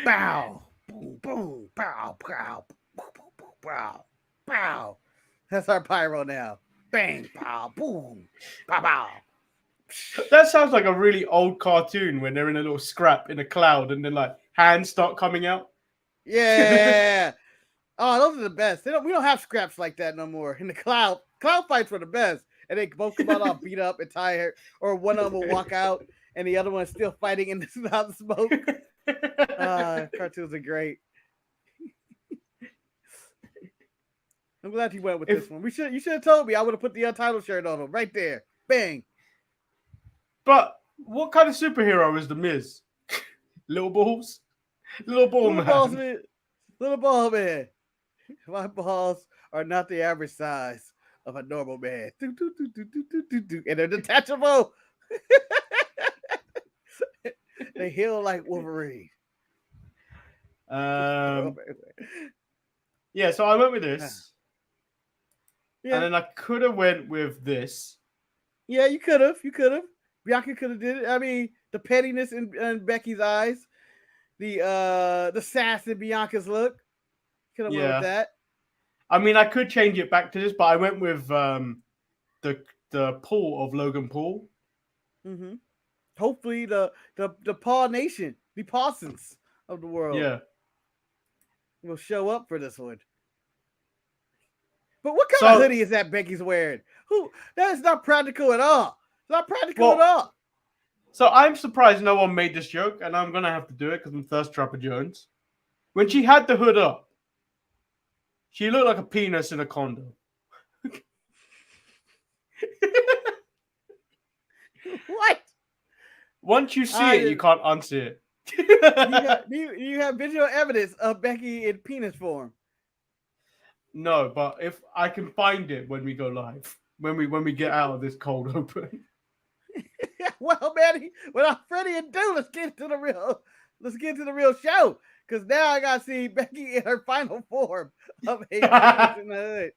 Bow, boom, boom, bow, pow, bow, bow, bow, bow. That's our pyro now. Bang, pow, boom, pow, pow. That sounds like a really old cartoon when they're in a little scrap in a cloud and then like hands start coming out. Yeah. Oh, those are the best. We don't have scraps like that no more. In the cloud fights were the best. And they both come out all beat up and tired. Or one of them will walk out and the other one's still fighting in the smoke. Cartoons are great. I'm glad you went with this one. You should have told me. I would have put the Untitled shirt on him right there. Bang. But what kind of superhero is the Miz? Little balls? Little ball man. Little ball man. My balls are not the average size of a normal man. And they're detachable. They heal like Wolverine. Yeah, so I went with this. Yeah. And then I could have went with this. Yeah, you could have. Bianca could have did it. I mean, the pettiness in Becky's eyes, the sass in Bianca's look. Could have went with that. I mean, I could change it back to this, but I went with the Paul of Logan Paul. Mm-hmm. Hopefully, the Paul Nation, the Parsons of the world, will show up for this one. But what kind of hoodie is that Becky's wearing? That is not practical at all. It's not practical at all. So I'm surprised no one made this joke, and I'm gonna have to do it because I'm Thirst Trapper Jones. When she had the hood up, she looked like a penis in a condom. What? Once you see it, you can't unsee it. you have visual evidence of Becky in penis form. No, but if I can find it when we go live, when we get out of this cold open. Well, Manny, without further ado, let's get to the real show. Because now I gotta see Becky in her final form of a penis in the hood.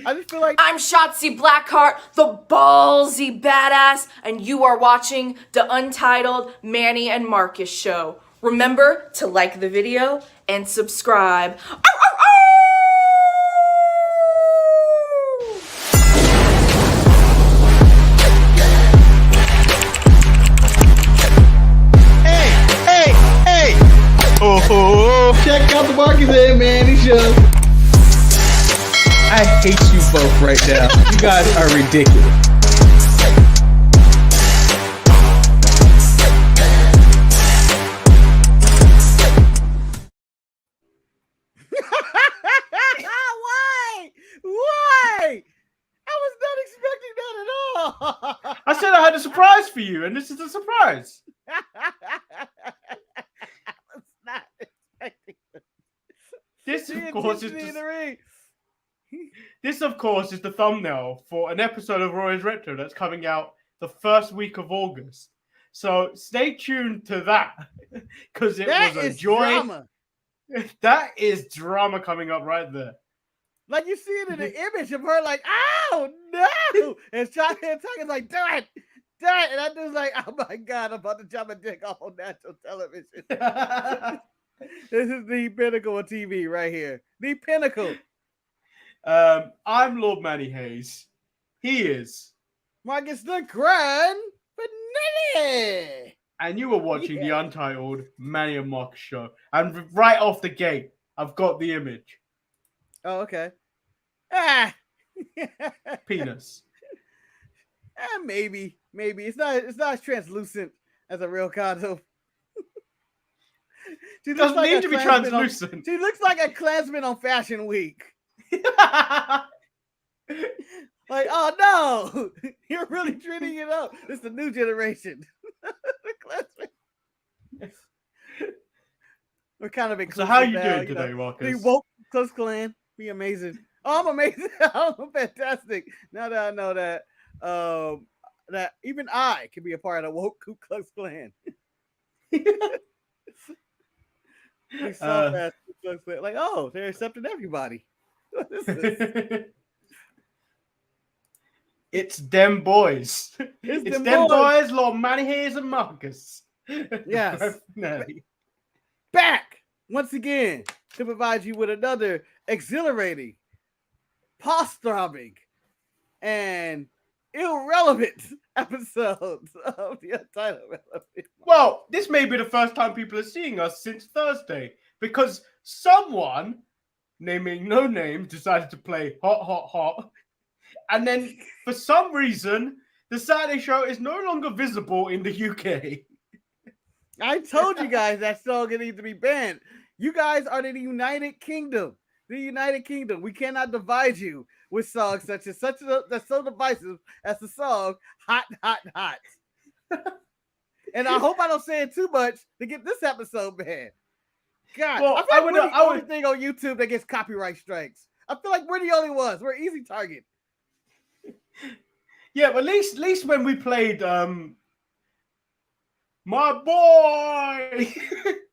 I just feel like I'm Shotzi Blackheart, the ballsy badass, and you are watching the Untitled Manny and Marcus show. Remember to like the video and subscribe. Hey! Oh! Check out the Marcus and Manny show. I hate you both right now. You guys are ridiculous. Why? I was not expecting that at all. I said I had a surprise for you, and this is a surprise. I was not expecting that. This, of course, is the thumbnail for an episode of Roy's Retro that's coming out the first week of August. So stay tuned to that because it was a joy. Drama. That is drama coming up right there. Like you see it in the image of her, like, oh no! And talking like, do it! And I was like, oh my god, I'm about to jump a dick off on national television. This is the pinnacle of TV right here. The pinnacle. I'm Lord Manny Hayes. He is Marcus the Grand Finale. And you were watching the Untitled Manny and Marcus show. And right off the gate, I've got the image. Oh, okay. Penis. Maybe. It's not as translucent as a real condom. She doesn't need to be translucent. She looks like a Klansman on Fashion Week. Like, oh no, you're really treating it up. It's the new generation. We're kind of inclusive. So how are you now, doing today, Marcus? Be woke, Klux Klan. Be amazing. Oh, I'm amazing. I'm fantastic. Now that I know that that even I can be a part of woke Ku Klux Klan. Like, oh, they're accepting everybody. What is this? It's them boys. It's them boys, Lord Manny Hayes and Marcus. Yes. back once again to provide you with another exhilarating, pulse-throbbing, and irrelevant episodes of the Untitled Manny. Well, this may be the first time people are seeing us since Thursday because someone, naming no name, decided to play Hot, Hot, Hot. And then, for some reason, the Saturday show is no longer visible in the UK. I told you guys that song needs to be banned. You guys are the United Kingdom. The United Kingdom. We cannot divide you with songs that's so divisive as the song Hot, Hot, Hot. And I hope I don't say it too much to get this episode banned. God, Well, I feel like we're the only thing on YouTube that gets copyright strikes. I feel like we're the only ones. We're an easy target. Yeah, but at least when we played My Boy,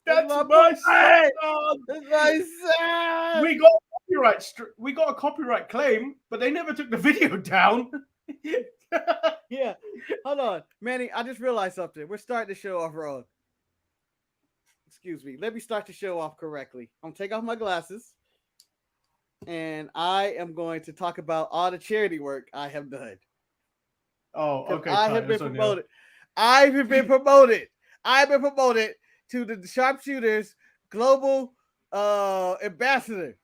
that's my son. That's my son. We got a copyright claim, but they never took the video down. Yeah, hold on, Manny. I just realized something. We're starting the show off wrong. Excuse me. Let me start the show off correctly. I'm gonna take off my glasses, and I am going to talk about all the charity work I have done. Oh, okay. I have been promoted. I've been promoted. I've been promoted to the Sharpshooters Global Ambassador.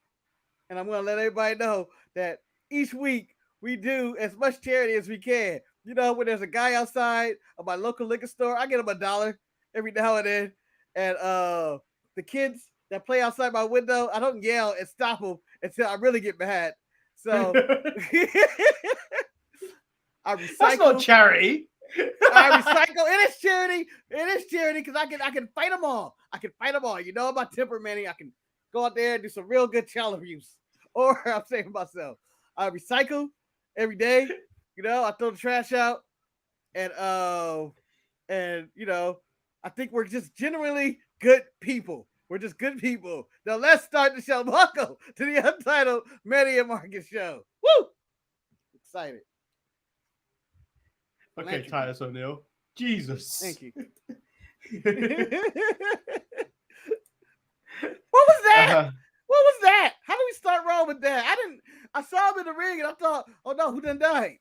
And I'm going to let everybody know that each week we do as much charity as we can. You know, when there's a guy outside of my local liquor store, I get him $1 every now and then. And the kids that play outside my window, I don't yell and stop them until I really get mad. So I recycle. That's not charity. I recycle. It is charity. It is charity because I can fight them all. I can fight them all. You know my temper, Manny. I can go out there and do some real good child abuse. Or I'm saying myself, I recycle every day. You know, I throw the trash out, and you know, I think we're just generally good people. We're just good people. Now let's start the show. Welcome to the Untitled Manny and Marcus show. Woo! Excited. Okay, Titus O'Neill. Jesus. Thank you. What was that? What was that? How do we start wrong with that? I saw him in the ring and I thought, oh no, who done died?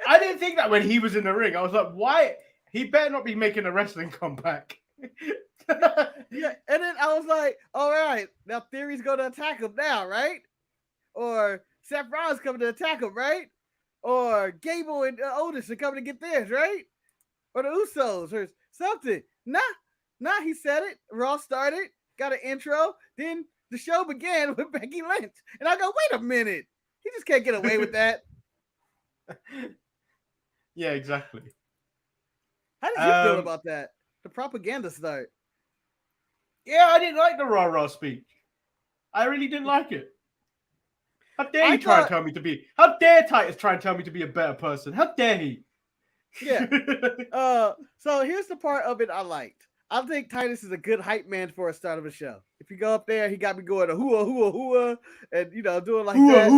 I didn't think that when he was in the ring. I was like, why? He better not be making a wrestling comeback. Yeah, and then I was like, all right, now Theory's going to attack him now, right? Or Seth Rollins coming to attack him, right? Or Gable and Otis are coming to get theirs, right? Or the Usos or something. Nah, he said it. Raw started, got an intro. Then the show began with Becky Lynch. And I go, wait a minute. He just can't get away with that. Yeah, exactly. How did you feel about that? The propaganda start. Yeah, I didn't like the Raw speech. I really didn't like it. How dare he try and tell me to be? How dare Titus try and tell me to be a better person? How dare he? Yeah. So here's the part of it I liked. I think Titus is a good hype man for a start of a show. If you go up there, he got me going a hooah, and doing like that.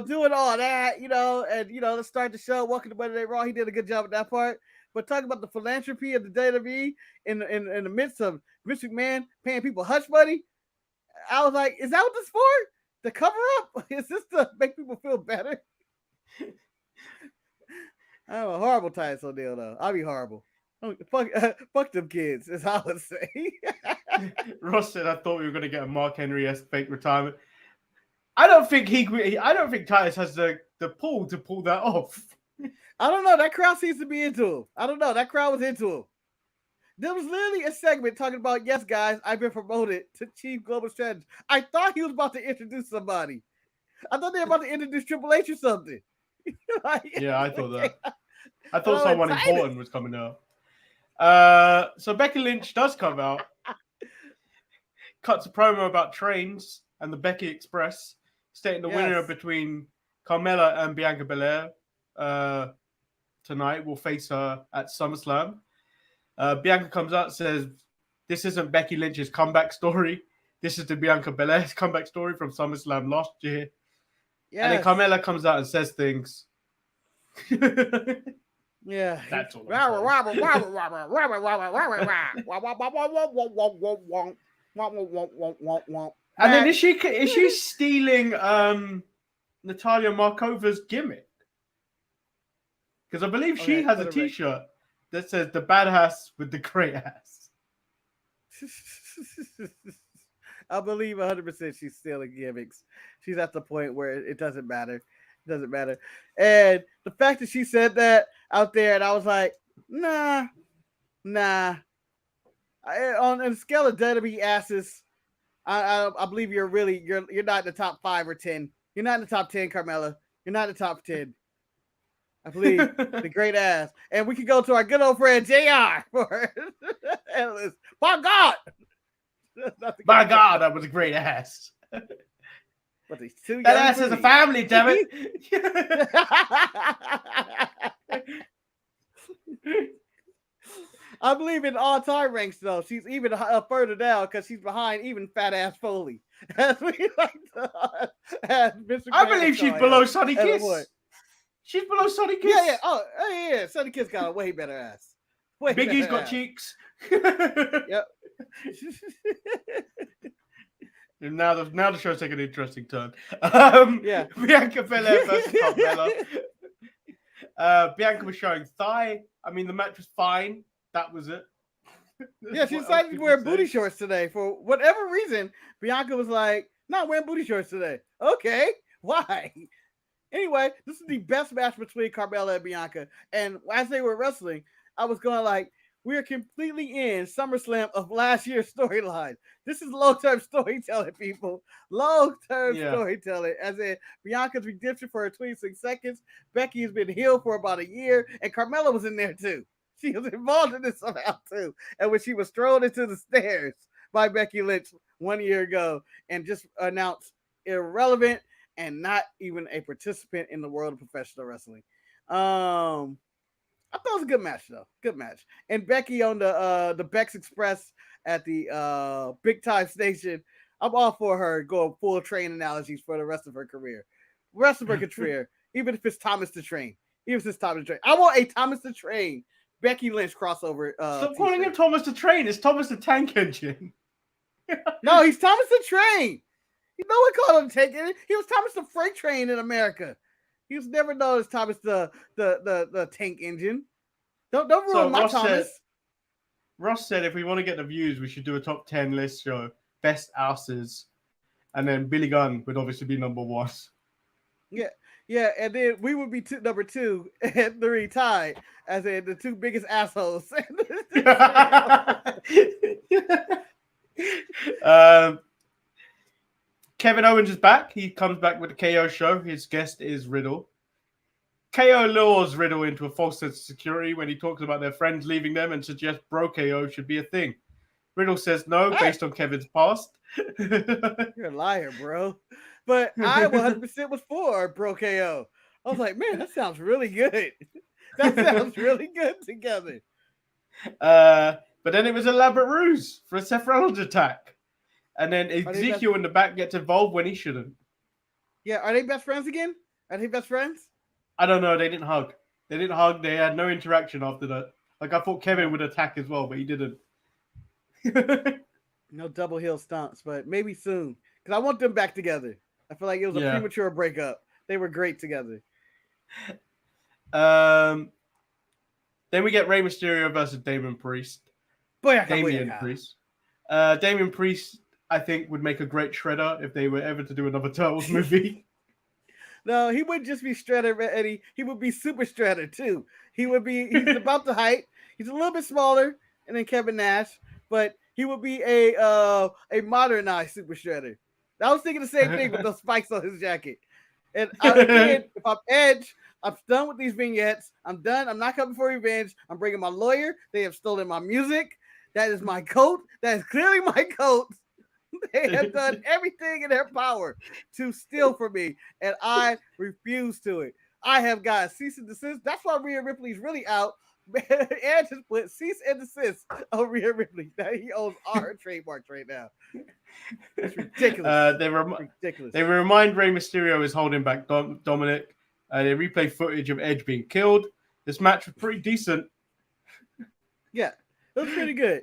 Doing all that, and let's start the show. Welcome to Monday Night Raw. He did a good job with that part. But talking about the philanthropy of the WWE in the midst of Vince McMahon paying people hush money, I was like, is that what this is for? To cover up? Is this to make people feel better? I'm a horrible Titus O'Neill, though. I'll be horrible. Fuck them kids, is how I would say. Ross said, I thought we were going to get a Mark Henry-esque fake retirement. I don't think Titus has the pull to pull that off. I don't know. That crowd seems to be into him. I don't know. That crowd was into him. There was literally a segment talking about, yes, guys, I've been promoted to Chief Global Strategist. I thought he was about to introduce somebody. I thought they were about to introduce Triple H or something. Yeah, I thought that. I thought someone important was coming out. So Becky Lynch does come out, cuts a promo about trains and the Becky Express, stating the winner between Carmella and Bianca Belair tonight will face her at SummerSlam. Bianca comes out and says, this isn't Becky Lynch's comeback story. This is the Bianca Belair's comeback story from SummerSlam last year. Yes. And then Carmella comes out and says things. What Yeah. That's all. And then is she stealing Natalia Markova's gimmick? Because I believe she has a T-shirt that says "the badass with the great ass." I believe 100% she's stealing gimmicks. She's at the point where it doesn't matter. It doesn't matter. And the fact that she said that out there, and I was like, nah. On a scale of WWE asses, I believe you're not in the top 5 or 10. You're not in the top 10, Carmella. You're not in the top 10. I believe the great ass. And we can go to our good old friend JR for analyst. My God. My God, that was a great ass. But these two that ass is a family, damn it. I believe in all-time ranks, though. She's even further down because she's behind even fat ass Foley. As we like to, I believe she's below Sonny Kiss. She's below Sonny Kiss. Yeah. Oh, yeah. Sonny Kiss got a way better ass. Biggie's got cheeks. Yep. And now the show's taking an interesting turn. Bianca Belair versus Carmella. Bianca was showing thigh. I mean, the match was fine. That was it. Yeah, she decided to wear booty shorts today for whatever reason. Bianca was like, "Not wearing booty shorts today." Okay, why? Anyway, this is the best match between Carmella and Bianca. And as they were wrestling, I was going like, we're completely in SummerSlam of last year's storyline. This is long-term storytelling, people. Long-term storytelling. As in Bianca's redemption for her 26 seconds. Becky has been healed for about a year. And Carmella was in there too. She was involved in this somehow too. And when she was thrown into the stairs by Becky Lynch 1 year ago and just announced irrelevant and not even a participant in the world of professional wrestling. I thought it was a good match, though. Good match. And Becky on the Bex Express at the Big Time Station. I'm all for her going full train analogies for the rest of her career. Even if it's Thomas the Train. I want a Thomas the Train, Becky Lynch crossover. Stop calling him Thomas the Train. It's Thomas the Tank Engine. No, he's Thomas the Train. No one called him Tank Engine. He was Thomas the Freight Train in America. He was never known as Thomas the Tank Engine. Don't ruin my Thomas. Ross said if we want to get the views, we should do a top 10 list show. Best asses. And then Billy Gunn would obviously be number 1. Yeah, and then we would be number 2 and 3 tied as in the 2 biggest assholes. Kevin Owens is back. He comes back with the KO show. His guest is Riddle. KO lures Riddle into a false sense of security when he talks about their friends leaving them and suggests bro KO should be a thing. Riddle says no, based on Kevin's past. You're a liar, bro. But I 100% was for bro KO. I was like, man, that sounds really good. That sounds really good together. But then it was an elaborate ruse for a Seth Rollins attack. And then Ezekiel in the back gets involved when he shouldn't. Yeah, are they best friends again? Are they best friends? I don't know. They didn't hug. They had no interaction after that. Like, I thought Kevin would attack as well, but he didn't. No double heel stomps, but maybe soon. Because I want them back together. I feel like it was a premature breakup. They were great together. Then we get Rey Mysterio versus Damian Priest. Damian Priest, I think, would make a great Shredder if they were ever to do another Turtles movie. No, he wouldn't just be Shredder, Eddie. He would be Super Shredder, too. He's about the height. He's a little bit smaller than Kevin Nash, but he would be a modernized Super Shredder. I was thinking the same thing with those spikes on his jacket. And again, if I'm Edge, I'm done with these vignettes. I'm done. I'm not coming for revenge. I'm bringing my lawyer. They have stolen my music. That is my coat. That is clearly my coat. They have done everything in their power to steal from me, and I refuse to it. I have got cease and desist. That's why Rhea Ripley's really out. And just put cease and desist on Rhea Ripley. That he owns all her trademarks right now. It's ridiculous. They remind Rey Mysterio is holding back Dominic. They replay footage of Edge being killed. This match was pretty decent. Yeah, it was pretty good.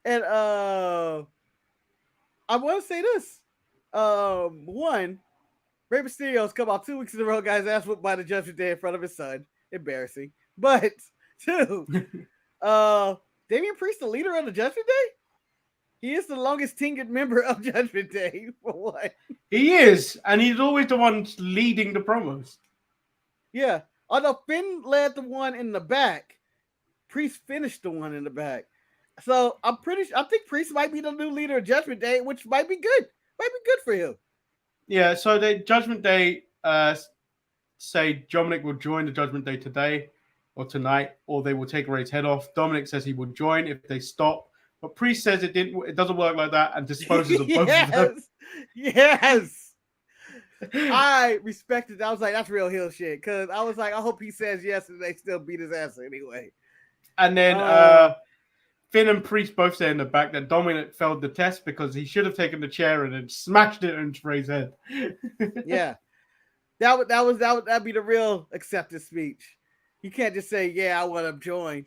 And I want to say this. One, Rey Mysterio's come out 2 weeks in a row, guys, ass whooped by the Judgment Day in front of his son. Embarrassing. But two, Damian Priest, the leader of the Judgment Day? He is the longest tenured member of Judgment Day, for what? He is, and he's always the one leading the promos. Yeah. Although Finn led the one in the back, Priest finished the one in the back. So I think Priest might be the new leader of Judgment Day, which might be good. Might be good for him. Yeah, so the Judgment Day say Dominic will join the Judgment Day today or tonight, or they will take Ray's head off. Dominic says he will join if they stop. But Priest says it doesn't work like that and disposes of both of them. Yes. I respected that. I was like, that's real heel shit. Because I was like, I hope he says yes and they still beat his ass anyway. And then Finn and Priest both say in the back that Dominic failed the test because he should have taken the chair and then smashed it into Ray's head. Yeah. That'd be the real acceptance speech. You can't just say, yeah, I want to join.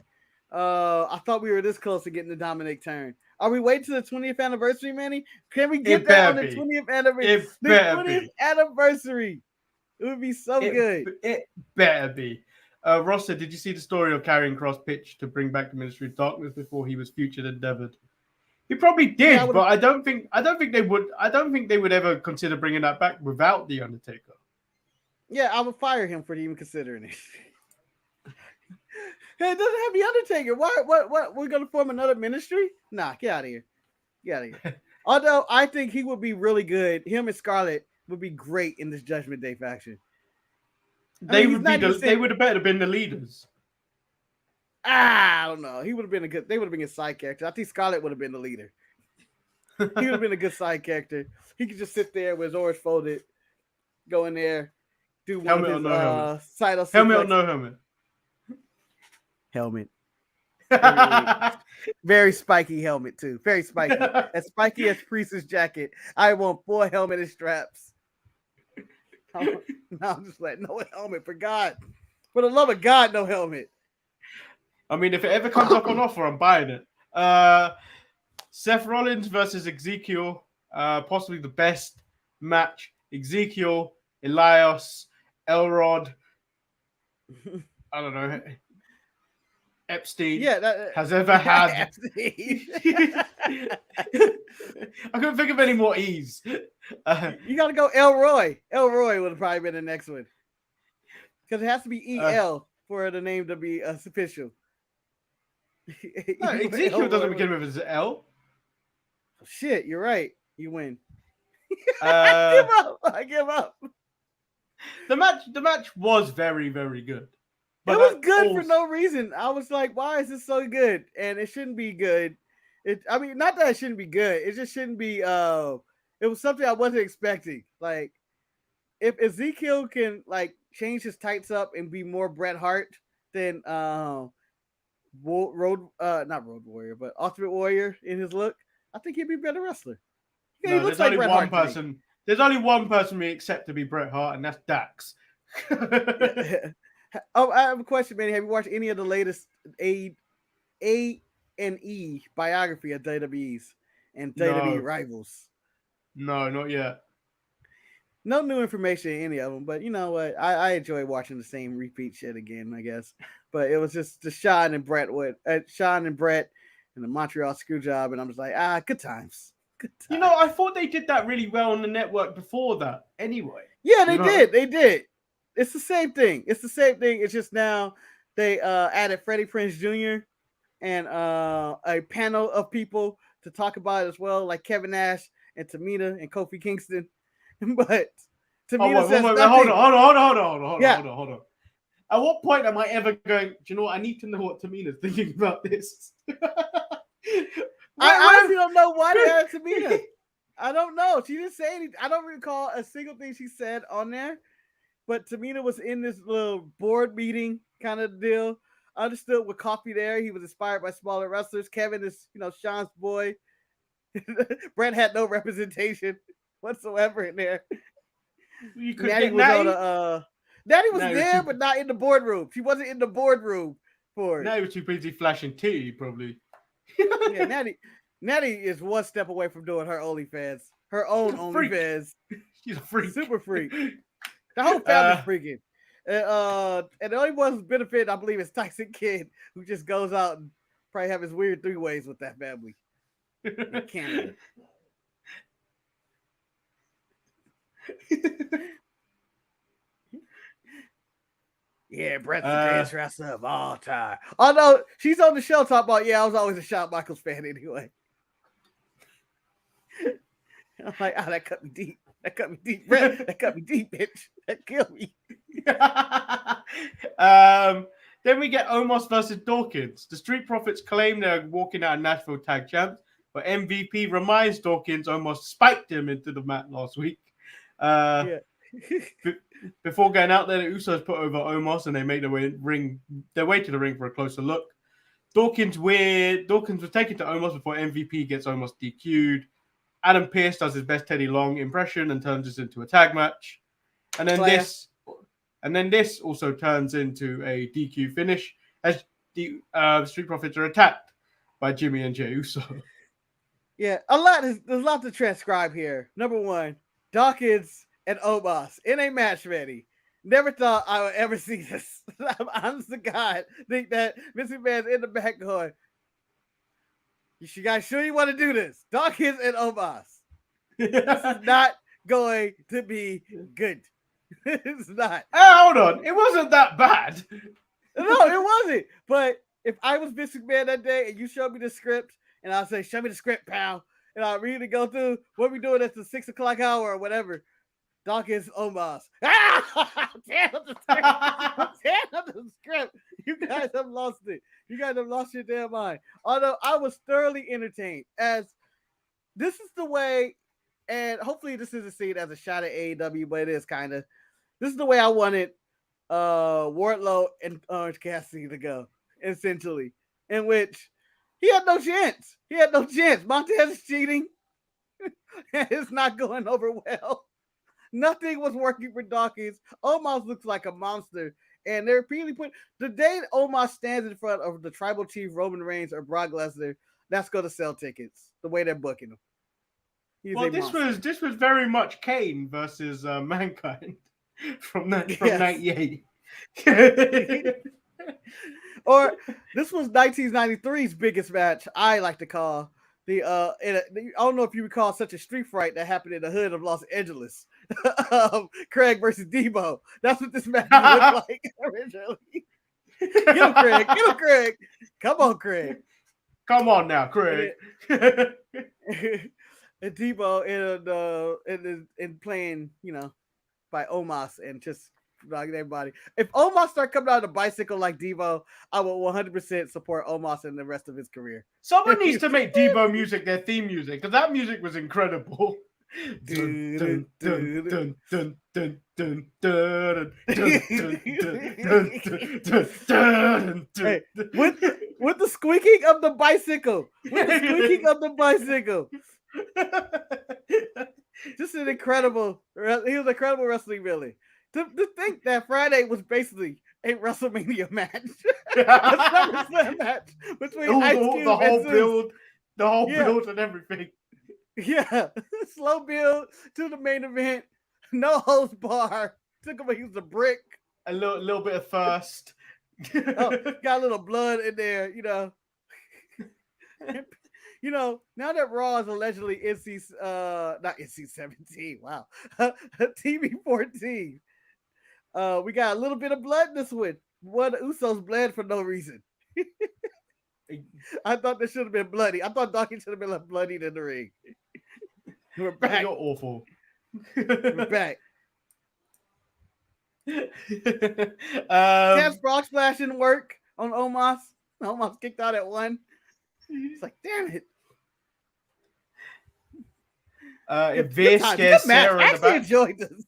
I thought we were this close to getting the Dominic turn. Are we waiting to the 20th anniversary, Manny? Can we get that on the 20th anniversary? The 20th anniversary. It would be so good. It better be. Ross said, did you see the story of Karrion Kross pitch to bring back the Ministry of Darkness before he was featured and endeavored? He probably did, yeah, but I don't think they would ever consider bringing that back without the Undertaker. Yeah, I would fire him for even considering it. Hey, it doesn't have the Undertaker. What? We're gonna form another ministry? Nah, get out of here. Get out of here. Although I think he would be really good. Him and Scarlett would be great in this Judgment Day faction. They would have better been the leaders. I don't know. He would have been they would have been a side character. I think Scarlett would have been the leader. He would have been a good side character. He could just sit there with his arms folded, go in there, do one helmet of his side of helmet or no helmet. Helmet. Very spiky helmet too. Very spiky. As spiky as Priest's jacket. I want 4 helmet and straps. I'm just like, no helmet, for God. For the love of God, no helmet. I mean, if it ever comes up on offer, I'm buying it. Seth Rollins versus Ezekiel. Possibly the best match. Ezekiel, Elias, Elrod. I don't know. Epstein has ever had. I couldn't think of any more E's. You got to go Elroy. Elroy would have probably been the next one. Because it has to be EL for the name to be official. No, Ezekiel doesn't begin with his L. Shit, you're right. You win. I give up. The match was very, very good. But it was good for no reason. I was like, why is this so good? And it shouldn't be good. Not that it shouldn't be good. It just shouldn't be. It was something I wasn't expecting. Like, if Ezekiel can change his tights up and be more Bret Hart than not Road Warrior, but Ultimate Warrior in his look, I think he'd be a better wrestler. Yeah, he looks like Bret Hart to me. There's only one person we accept to be Bret Hart, and that's Dax. Oh, I have a question, man. Have you watched any of the latest A&E biography of WWE's and WWE Rivals? No, not yet. No new information in any of them, but you know what? I enjoy watching the same repeat shit again, I guess. But it was just the Shawn and Bret and the Montreal Screwjob, and I'm just like, good times. Good times. You know, I thought they did that really well on the network before that. Anyway. Yeah, they did. They did. It's the same thing. It's just now they added Freddie Prinze Jr. and a panel of people to talk about it as well, like Kevin Nash and Tamina and Kofi Kingston. But Tamina says nothing. Hold on. At what point am I ever going, do you know what? I need to know what Tamina's thinking about this. I honestly don't know why they added Tamina. I don't know. She didn't say anything. I don't recall a single thing she said on there. But Tamina was in this little board meeting kind of deal. I understood with Coffee there. He was inspired by smaller wrestlers. Kevin is, Sean's boy. Bret had no representation whatsoever in there. You could get Natty. Natty was there, but not in the boardroom. She wasn't in the boardroom for it. Natty was too busy flashing titty, probably. Yeah, Natty is one step away from doing her OnlyFans. Her own OnlyFans. She's a freak. Super freak. The whole family's freaking. And the only one who's benefited, I believe, is Tyson Kidd, who just goes out and probably have his weird 3-ways with that family in Canada. Yeah, Brett's the greatest wrestler of all time. Although she's on the show talking about, I was always a Shawn Michaels fan anyway. I'm like, that cut me deep. That cut me deep, Brett. That cut me deep, bitch. That killed me. Then we get Omos versus Dawkins. The Street Profits claim they're walking out of Nashville Tag Champs, but MVP reminds Dawkins Omos spiked him into the mat last week. Before going out there, the Usos put over Omos and they make their way to the ring for a closer look. Dawkins was taken to Omos before MVP gets Omos DQ'd. Adam Pearce does his best Teddy Long impression and turns this into a tag match. And then this also turns into a DQ finish as the Street Profits are attacked by Jimmy and Jey Uso. Yeah, there's a lot to transcribe here. Number one, Dawkins and Omos in a match ready. Never thought I would ever see this. I'm honest to God, think that Vince McMahon's in the back going, you guys sure you want to do this? Dawkins and Omos. This is not going to be good. It's not. Hold on. It wasn't that bad. No, it wasn't. But if I was Vince McMahon that day and you showed me the script and I'll say, show me the script, pal. And I'll read it, go through what we doing at the 6 o'clock hour or whatever. Dawkins, Omos. Damn the script. You guys have lost it. You guys have lost your damn mind. Although I was thoroughly entertained, as this is the way, and hopefully this isn't seen as a shot at AEW, but it is kind of. This is the way I wanted Wardlow and Orange Cassidy to go, essentially, in which he had no chance. Montez is cheating. It's not going over well. Nothing was working for Dawkins. Omos looks like a monster. And they're repeatedly put the day Omos stands in front of the tribal chief Roman Reigns or Brock Lesnar, that's going to sell tickets. The way they're booking him. This was very much Kane versus Mankind from 98. Or this was 1993's biggest match. I like to call I don't know if you recall such a street fight that happened in the hood of Los Angeles. Craig versus Debo. That's what this match looked like originally. Get him, Craig. Come on, Craig. Come on now, Craig. And Debo in playing, by Omos and just like everybody. If Omos start coming out of the bicycle like Debo, I will 100% support Omos in the rest of his career. Someone needs to make Debo music their theme music because that music was incredible. With the squeaking of the bicycle. Just an incredible. He was an incredible wrestling villain. To think that Friday was basically a WrestleMania match, a SummerSlam match between Ice Cube the whole and build, build and everything. Yeah, slow build to the main event, no holds bar. Took him, he was a brick. A little bit of thirst. Got a little blood in there, now that Raw is allegedly not NC-17, wow, TV-14. We got a little bit of blood in this one. One of the Usos bled for no reason. I thought this should have been bloody. I thought Dawkins should have been bloodied in the ring. We're back. You're awful. We're back. Sam's Frog Splash didn't work on Omos. Omos kicked out at 1. It's like, damn it. If Veer scares Sarah in the back. Enjoyed this.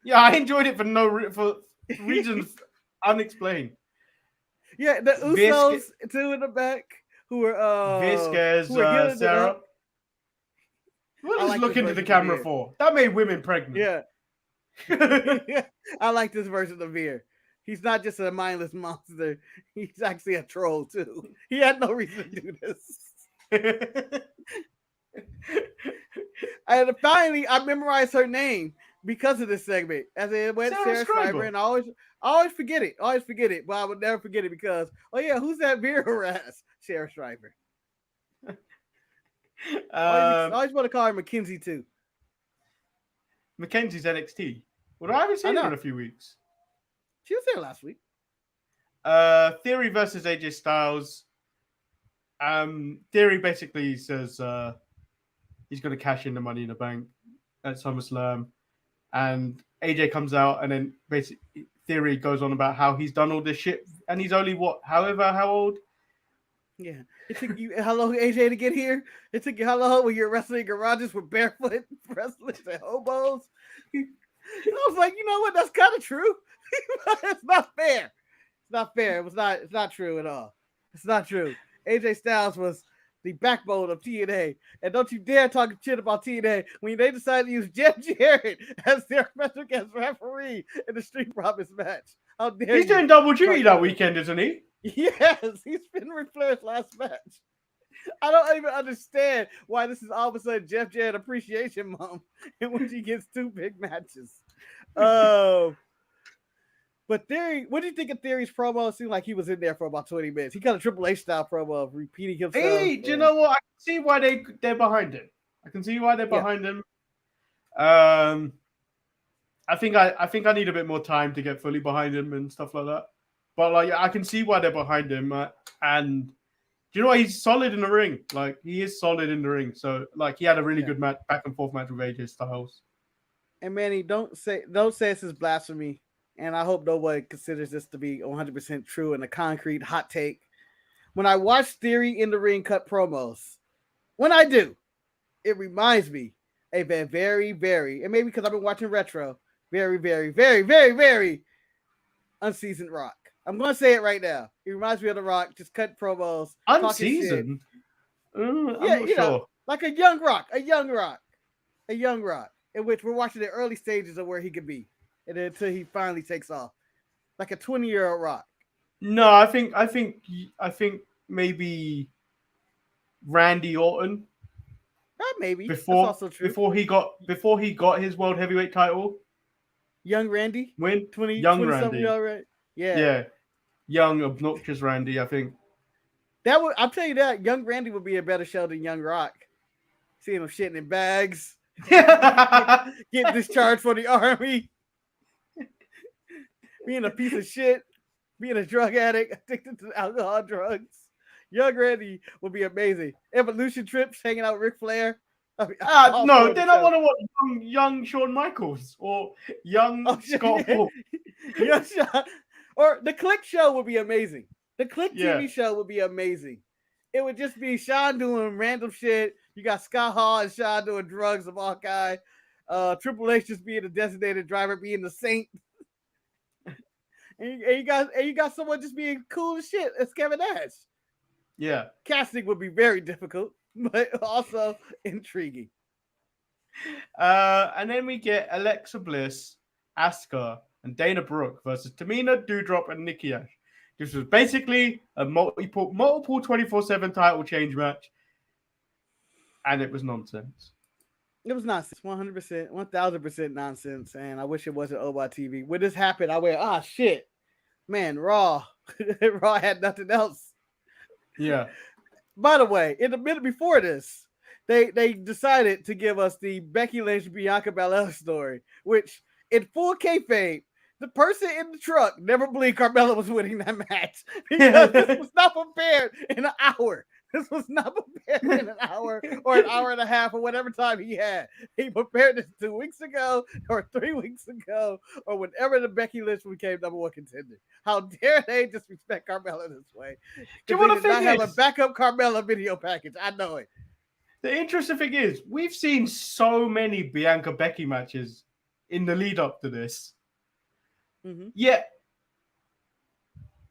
Yeah, I enjoyed it for reasons unexplained. Yeah, the Usos too in the back who were Veer scares Sarah. What is looking into the camera for? That made women pregnant. Yeah. I like this version of Veer. He's not just a mindless monster. He's actually a troll too. He had no reason to do this. And finally, I memorized her name because of this segment. As it went Sarah Schreiber, and I always forget it. But I would never forget it because, oh yeah, who's that Veer harass? Sarah Schreiber. I always want to call her Mackenzie too. Mackenzie's NXT. Well, I haven't seen her in a few weeks. She was there last week. Theory versus AJ Styles. Theory basically says he's going to cash in the Money in the Bank at SummerSlam, and AJ comes out, and then basically Theory goes on about how he's done all this shit, and he's only how old? Yeah, it took you how long, AJ, to get here? It took you how long when you're wrestling in garages with barefoot wrestlers and hobos? I was like, you know what? That's kind of true. It's not fair. It's not fair. It's not true at all. It's not true. AJ Styles was the backbone of TNA. And don't you dare talk shit about TNA when they decided to use Jeff Jarrett as their special guest referee in the Street Profits match. How dare He's doing double duty that weekend, isn't he? Yes, he's been Ric Flair's last match. I don't even understand why this is all of a sudden Jeff Jarrett Appreciation Month in which he gets 2 big matches. But Theory, what do you think of Theory's promo? It seemed like he was in there for about 20 minutes. He got a Triple H style promo of repeating himself. Hey, do you know what? I can see why they're behind him. I can see why they're behind him. I think I need a bit more time to get fully behind him and stuff like that. But like, I can see why they're behind him. And do you know what? He's solid in the ring. Like, he is solid in the ring. So like, he had a really good match, back and forth match with AJ Styles. And Manny, don't say this is blasphemy. And I hope nobody considers this to be 100% true and a concrete hot take. When I watch Theory in the ring cut promos, when I do, it reminds me of a very, very, and maybe because I've been watching retro, very, very, very, very, very unseasoned Rock. I'm going to say it right now. It reminds me of The Rock, just cut promos. Unseasoned? I'm not sure. Know, like a young Rock, in which we're watching the early stages of where he could be. And then until he finally takes off, like a 20-year-old Rock. No, I think maybe Randy Orton. Maybe before that's also true. Before he got his world heavyweight title. Young Randy, young 20 Randy, yeah, young obnoxious Randy. I think I'll tell you that young Randy would be a better show than Young Rock. Seeing him shitting in bags, getting discharged for the army. Being a piece of shit, being a drug addict, addicted to alcohol and drugs. Young Randy would be amazing. Evolution trips, hanging out with Ric Flair. No, then I want to watch young Shawn Michaels or young Scott Hall. Young Shawn. Or the Click show would be amazing. The Click TV show would be amazing. It would just be Shawn doing random shit. You got Scott Hall and Shawn doing drugs of all kinds. Triple H just being a designated driver, being the saint. And you got someone just being cool as shit. It's Kevin Nash. Yeah. Casting would be very difficult, but also intriguing. And then we get Alexa Bliss, Asuka, and Dana Brooke versus Tamina, Doudrop, and Nikki Ash. This was basically a multiple 24/7 title change match. And it was nonsense. It was nonsense, 100%, 1000% nonsense, and I wish it wasn't over TV. When this happened, I went, shit, man, Raw had nothing else. Yeah. By the way, in the minute before this, they decided to give us the Becky Lynch Bianca Belair story, which in full kayfabe, the person in the truck never believed Carmella was winning that match because this was not prepared in an hour. This was not prepared in an hour or an hour and a half or whatever time he had. He prepared this 2 weeks ago or 3 weeks ago or whenever the Becky Lynch became #1 contender. How dare they disrespect Carmella this way? Do you want to have a backup Carmella video package? I know it. The interesting thing is, we've seen so many Bianca Becky matches in the lead up to this. Mm-hmm. Yet,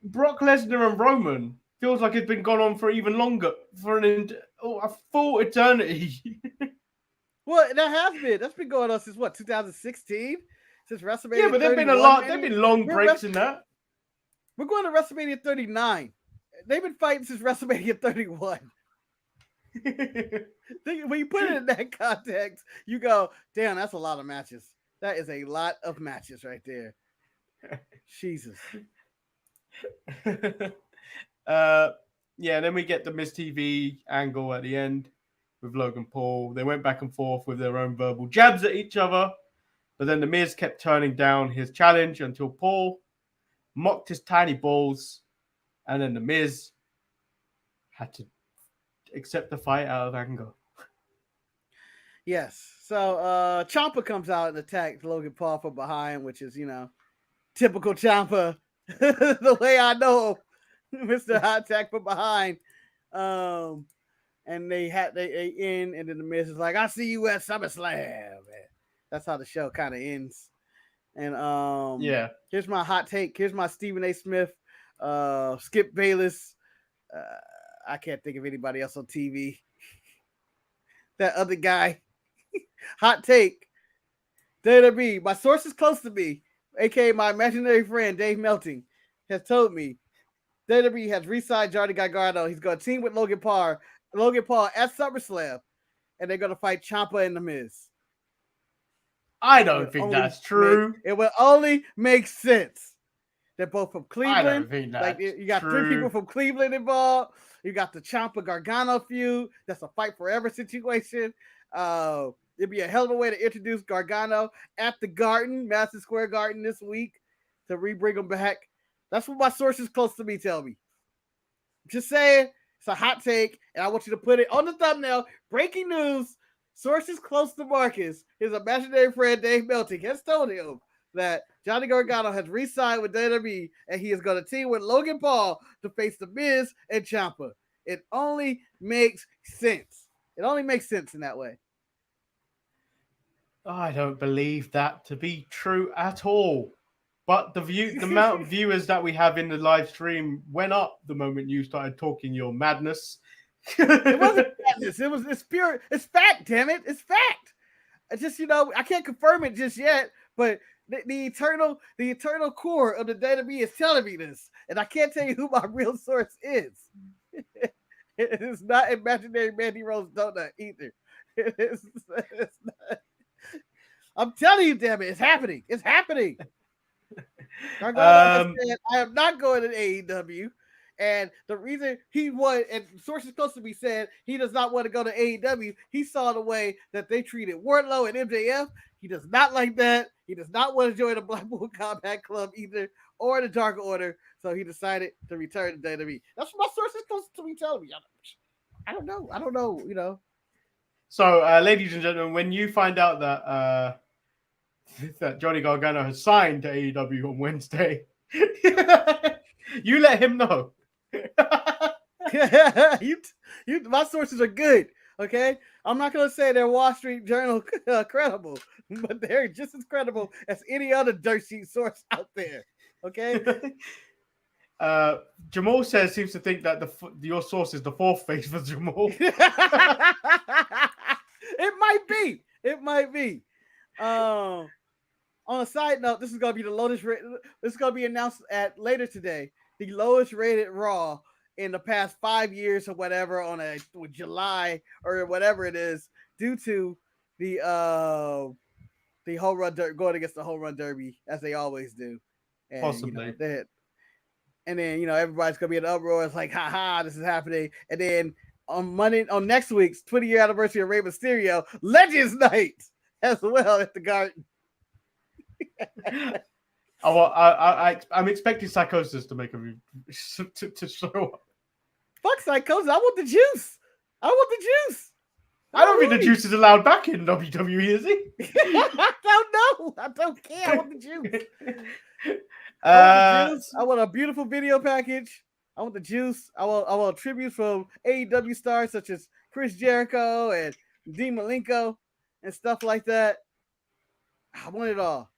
Brock Lesnar and Roman feels like it's been gone on for even longer, for a full eternity. Well, that has been. That's been going on since, 2016? since WrestleMania. Yeah, but there've been a lot. There've been long breaks in that. We're going to WrestleMania 39. They've been fighting since WrestleMania 31. When you put it in that context, you go, damn, that's a lot of matches. That is a lot of matches right there. Jesus. Yeah, then we get the Miz TV angle at the end with Logan Paul. They went back and forth with their own verbal jabs at each other, but then the Miz kept turning down his challenge until Paul mocked his tiny balls, and then the Miz had to accept the fight out of anger. Yes. So Ciampa comes out and attacks Logan Paul from behind, which is, typical Ciampa. The way I know Mr. High Attack from behind. And they end, and then the Miz is like, "I see you at SummerSlam." That's how the show kind of ends. And here's my hot take. Here's my Stephen A. Smith, Skip Bayless. I can't think of anybody else on TV. That other guy. Hot take. WWE, my sources close to me, aka my imaginary friend Dave Melting, has told me WWE has re-signed Johnny Gargano. He's going to team with Logan Paul at SummerSlam, and they're going to fight Ciampa and The Miz. I don't think that's true. It will only make sense. They're both from Cleveland. I don't think that's you got true. 3 people from Cleveland involved. You got the Ciampa Gargano feud. That's a fight forever situation. It'd be a hell of a way to introduce Gargano at the Garden, Madison Square Garden this week to re-bring him back. That's what my sources close to me tell me. Just saying, it's a hot take, and I want you to put it on the thumbnail. Breaking news, sources close to Marcus, his imaginary friend Dave Melting, has told him that Johnny Gargano has re-signed with WWE, and he is going to team with Logan Paul to face The Miz and Ciampa. It only makes sense. It only makes sense in that way. I don't believe that to be true at all. But the amount of viewers that we have in the live stream went up the moment you started talking your madness. It wasn't madness. It's pure. It's fact. Damn it! It's fact. It's just I can't confirm it just yet, but the eternal core of the WWE is telling me this, and I can't tell you who my real source is. It is not imaginary Mandy Rose Donut either. It's not. I'm telling you, damn it, it's happening. It's happening. Gargano said, I am not going to AEW. And the reason he won, and sources close to me said he does not want to go to AEW. He saw the way that they treated Wardlow and MJF. He does not like that. He does not want to join the Blackpool Combat Club either, or the Dark Order. So he decided to return to WWE. That's what my sources close to me telling me. I don't know. So, ladies and gentlemen, when you find out that that Johnny Gargano has signed to AEW on Wednesday, you let him know. My sources are good. Okay, I'm not gonna say they're Wall Street Journal credible, but they're just as credible as any other dirt sheet source out there. Okay. Jamal seems to think that your source is the fourth face for Jamal. It might be. On a side note, this is gonna be the lowest rate. This is gonna be announced at later today. The lowest rated Raw in the past 5 years or whatever on July or whatever it is, due to the home run going against the home run derby as they always do. And, possibly. And then everybody's gonna be in the uproar. It's like, haha, this is happening. And then on next week's 20-year anniversary of Rey Mysterio, Legends Night as well at the Garden. I'm expecting Psychosis to make a to show up. Fuck Psychosis! I want the juice. I don't think the juice is allowed back in WWE, is he? I don't know. I don't care. I want the juice. I want a beautiful video package. I want the juice. I want tributes from AEW stars such as Chris Jericho and Dean Malenko and stuff like that. I want it all.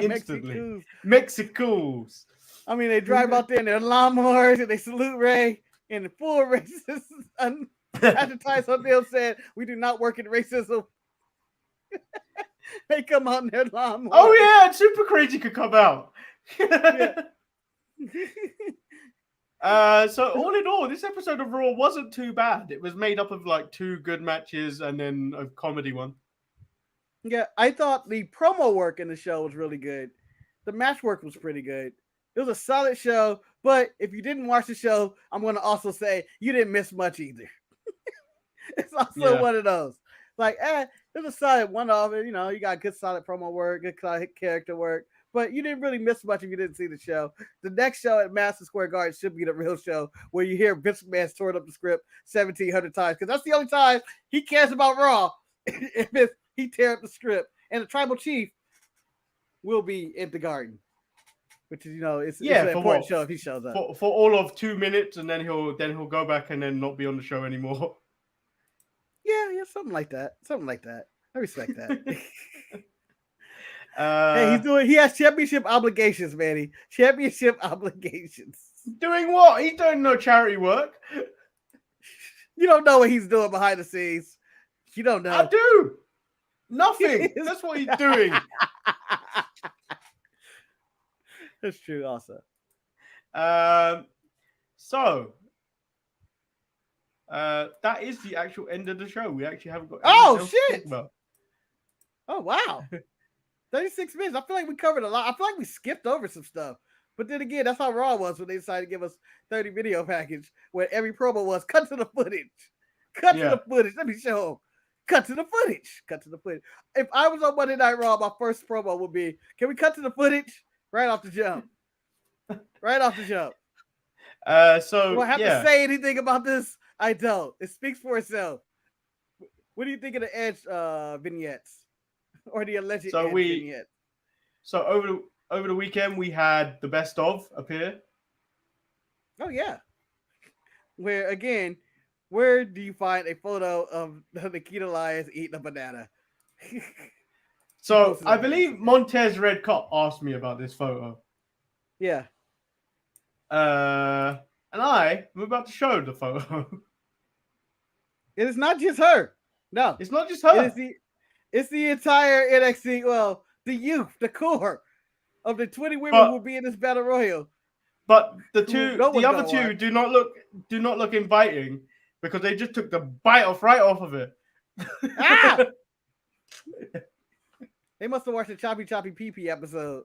Instantly. Mexicoo's. I mean, they drive out there in their lawnmowers and they salute Ray in the full racist advertised hotel said, "We do not work in racism." They come out in their lawnmower. Oh yeah, and Super Crazy could come out. So all in all, this episode of Raw wasn't too bad. It was made up of like 2 good matches and then a comedy one. Yeah, I thought the promo work in the show was really good. The match work was pretty good. It was a solid show, but if you didn't watch the show, I'm going to also say you didn't miss much either. It's also one of those. Like, it was a solid one-off. You know, you got good solid promo work, good character work, but you didn't really miss much if you didn't see the show. The next show at Madison Square Garden should be the real show where you hear Vince McMahon's torn up the script 1,700 times, because that's the only time he cares about Raw. If he tear up the script, and the Tribal Chief will be in the Garden, which is, you know, it's an important show if he shows up for all of 2 minutes, and then he'll go back and then not be on the show anymore. Yeah, something like that. I respect that. Hey, he has championship obligations, Manny. Championship obligations. Doing what? He's doing no charity work. You don't know what he's doing behind the scenes. You don't know. I do. Nothing. That's what he's doing. That's true also. So that is the actual end of the show. We actually haven't got shit. Oh wow. 36 minutes. I feel like we covered a lot. I feel like we skipped over some stuff. But then again, that's how Raw was when they decided to give us 30 video package where every promo was cut to the footage. Cut to the footage. Let me show them. Cut to the footage. If I was on Monday Night Raw, my first promo would be, can we cut to the footage? Right off the jump. So do I have to say anything about this? I don't. It speaks for itself. What do you think of the Edge vignettes? Or the alleged Edge vignettes? So over the weekend, we had the best of appear. Oh, yeah. Where do you find a photo of Nikita Lyons eating a banana? So I believe Montez Red Cup asked me about this photo. Yeah. And I'm about to show the photo. It is not just her. No. It's not just her. It's the entire NXT, well, the youth, the core of the 20 women who will be in this battle royal. But the other two do not look inviting because they just took the bite right off of it. They must have watched the Choppy Pee Pee episode.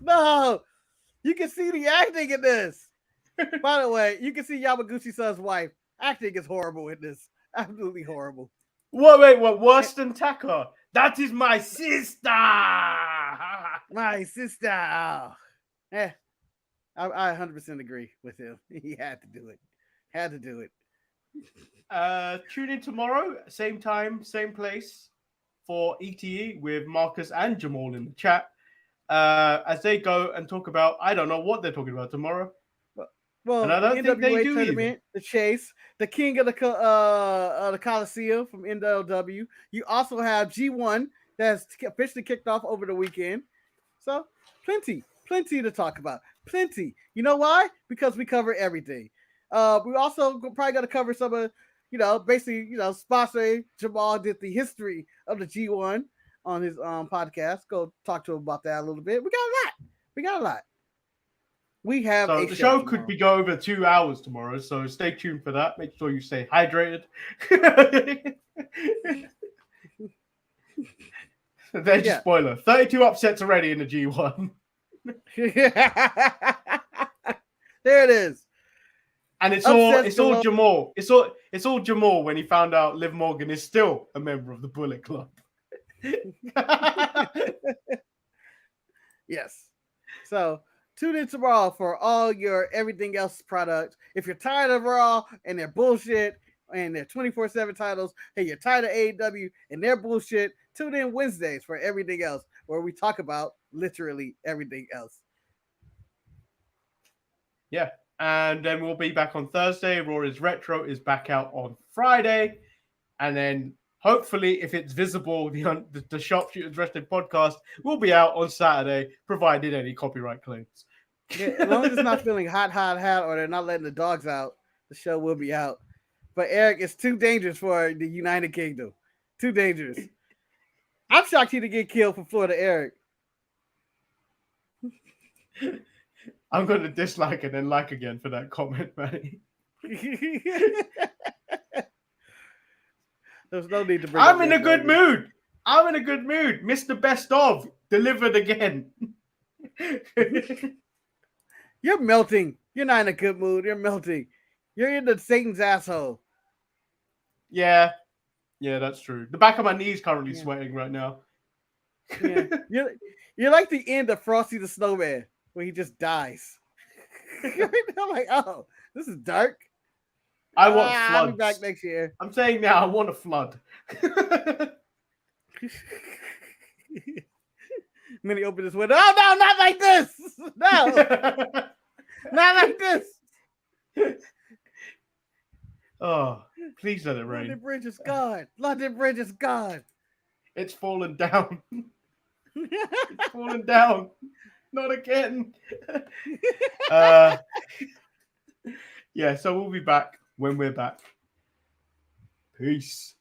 No, you can see the acting in this. By the way, you can see Yamaguchi-san's wife. Acting is horrible in this. Absolutely horrible. What? Worse than Taka? That is my sister. My sister. Oh. I 100% agree with him. He had to do it. Tune in tomorrow, same time, same place for ETE with Marcus and Jamal in the chat as they go and talk about, I don't know what they're talking about tomorrow. Well, the NWA tournament, the Chase, the King of the Coliseum from NLW. You also have G1 that's officially kicked off over the weekend. So plenty to talk about. Plenty. You know why? Because we cover everything. We also probably got to cover some of, basically, sponsoring. Jamal did the history of the G1 on his podcast. Go talk to him about that a little bit. We got a lot. We have the show could be go over 2 hours tomorrow, so stay tuned for that. Make sure you stay hydrated. Spoiler: 32 upsets already in the G1. There it is. And it's all Jamal. It's all Jamal when he found out Liv Morgan is still a member of the Bullet Club. Yes. So tune in tomorrow for all your everything else products. If you're tired of Raw and their bullshit and their 24/7 titles, hey, you're tired of AEW and their bullshit, tune in Wednesdays for everything else, where we talk about literally everything else. Yeah. And then we'll be back on Thursday. Raw is Retro is back out on Friday. And then hopefully, if it's visible, the Sharpshooters Wrestling podcast will be out on Saturday, provided any copyright claims. Yeah, as long as it's not feeling hot, or they're not letting the dogs out, the show will be out. But Eric, it's too dangerous for the United Kingdom. Too dangerous. I'm shocked he didn't get killed for Florida Eric. I'm going to dislike and then like again for that comment, Manny. There's no need to bring I'm in a good mood. I'm in a good mood. Mr. Best of delivered again. You're melting. You're not in a good mood. You're melting. You're in the Satan's asshole. Yeah, that's true. The back of my knee is currently sweating right now. Yeah. You're like the end of Frosty the Snowman, where he just dies. I'm like, oh, this is dark. I want floods. I'll be back next year. I'm saying now, I want a flood. Minnie opened his window. Oh no, not like this! No, not like this. Oh, please let it rain. London Bridge is gone. London Bridge is gone. It's fallen down. It's fallen down. Not again. Yeah, so we'll be back when we're back. Peace.